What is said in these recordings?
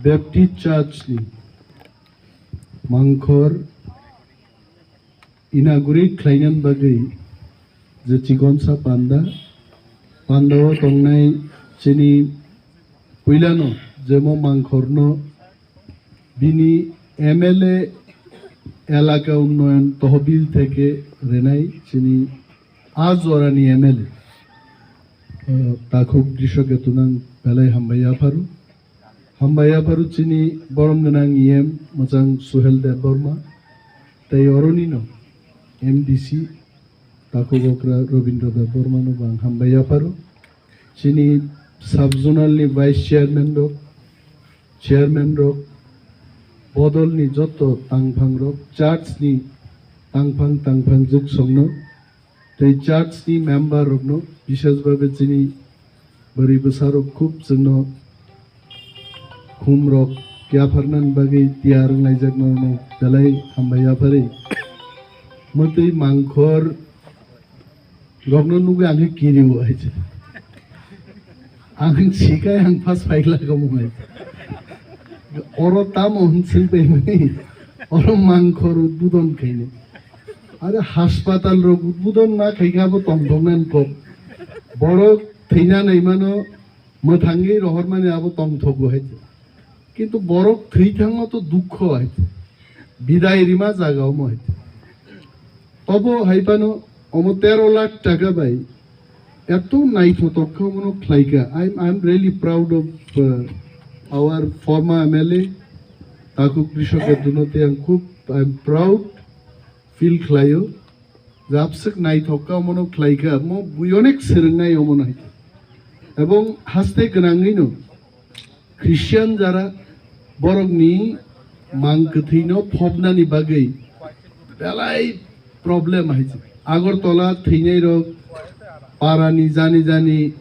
Baptist Church ni Mangkhor inaugurate klainan bagai je chigonsa pandao tongnai chini puilano jemo Mangkhorno bini MLA এলাকা উন্নয়ন তহবিল থেকে রেনাই চিনি আজ ওরানি MLA তাখুক কৃষকে তুনাং বেলাই হাম্বাইয়া ফারু চিনি বরম গনাং মোজাং সুহেল দেব বর্মা তাই অরনিনো MDC তাখুক ওকরা রবীন্দ্র দেব বর্মানো বাং হাম্বাইয়া ফারু চিনি সাবজোনালনি ভাইস চেয়ারম্যান রক বদলনি যত তাংফাং রক চার্চনি তাংফাং যুগ সংনো তাই চার্চনি মেম্বার রকনো বিশেষভাবে চিনি বরি বসারক খুব जोंनो খুম রক ক্যাফারনান বাগै তিয়ার নাইজাকনো বেলাই হামবাইয়া ফারে মতৈ Mangkhor রকনো নুগে आंखो किरिउ आइছে आं सिकाय आं फास phyla गमय Oro tam onsil pemai, oro Mangkhor udbudon khaine. Are haspatal rog udbudon na khaika bo tongthongnan kok. Boro theina naimano mothangei rohor mane abo tongthogo haite. Kintu borok theithango to dukkho haite. Biday rima jagao mo haite. Tobo haipano omo 13 lakh taka bai. Eto naitho tokkho mono khlaika. I'm really proud of our former MLA, Takuk Krishoke Dunote and Cook. I'm proud, feel Clayo. The absent night hoka mono claica, mo buyonek serenai omonite. Abong haste ganangino. Christian Jara Borogni Mankathino Pobnani Bagay. Belai problem haji. Agortola Thinero Parani Jani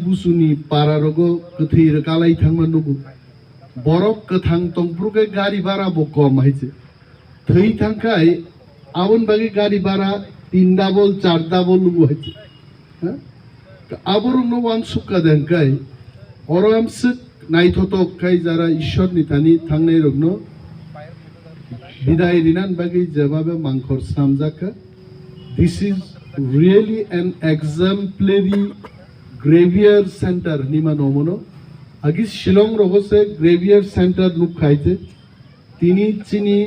busuni para rogo kethi kalai thangman nugu borok kethang tongpruke gari bara bo kom haise thei thangkai abon bagi gari bara 3 double 4 double nugu haise ha aboru no wan sukka denkai oram sik naithotok kai jara ishor ni tani thangnai rogno biday rinan bagi jababe Mangkhor samjaka. This is really an exemplary graveyard center nima nomono agis Shillong rogose graveyard center look khaite tini chini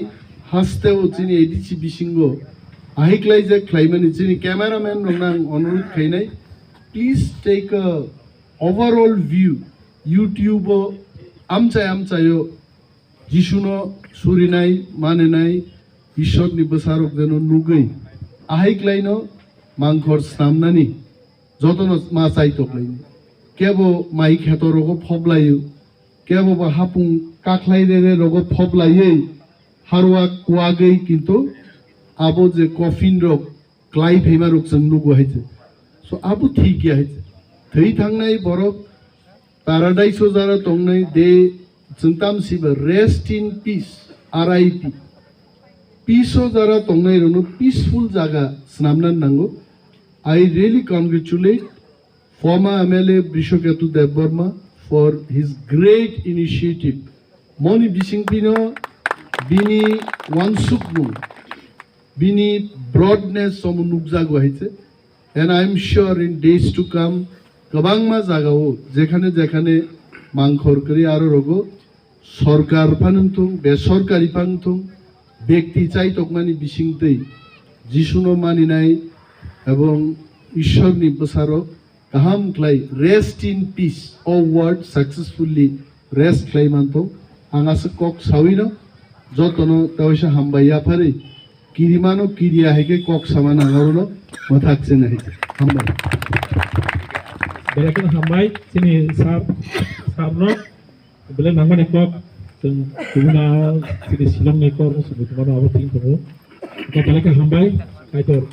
haste o chini edichi bisingo ahiklai je khlaimani chini cameraman nang onurut khainai please take a overall view YouTube amcha yo jisuno surinai manenai ishor ni basarok deno nugai ahiklai no Mangkhor samnani যতনো মা চাইতো লাইনি কেবো মাই খেত রোগ ফবলাইও কেবো বা হাপুং কাখলাইরে রোগ ফবলাইই হারুয়া কুয়াগৈ কিন্তু আবো যে coffin রোগ ক্লাই ফেমা রোগ जों नुगो हाइছে सो आबो ठीक हाइছে थै थांनाय बरफ प्याराडाइसो जारा तंनाय दे जों तामसिबो रेस्ट इन पीस RIP पीसो जारा तंनाय रनो पीसफुल जागा स्नामनान नांगो. I really congratulate former MLA Brishoketu Dev Burma for his great initiative. Moni bisingpino bini wansuknu bini broadness somunukjago haite and I'm sure in days to come kabangma jagao jekhane Mangkhor kori aro rogo sorkar panuntung besorkari panuntung ব্যক্তি চাইতকমানি bisingtei jisuno maninai এবং ঈশ্বরনি বসারক কাহাম ক্লাই rest in peace ও ওয়ার্ড successfully rest ক্লাই মানতো আঙাসে কক সাউইনো যতনো তাওইসা হামবাইয়া ফারে কিরিমানো কিরিয়া হেকে কক সামান আগারনো মথাকছে নাই হামবাই বেলাকেন হামবাই চিনি সাবনো বেলে নাঙ্গন একক তুগুনা চিনি শিলং নেকর সুবুতমানো আবার ঠিক করব বেলাকে হামবাই কাইতর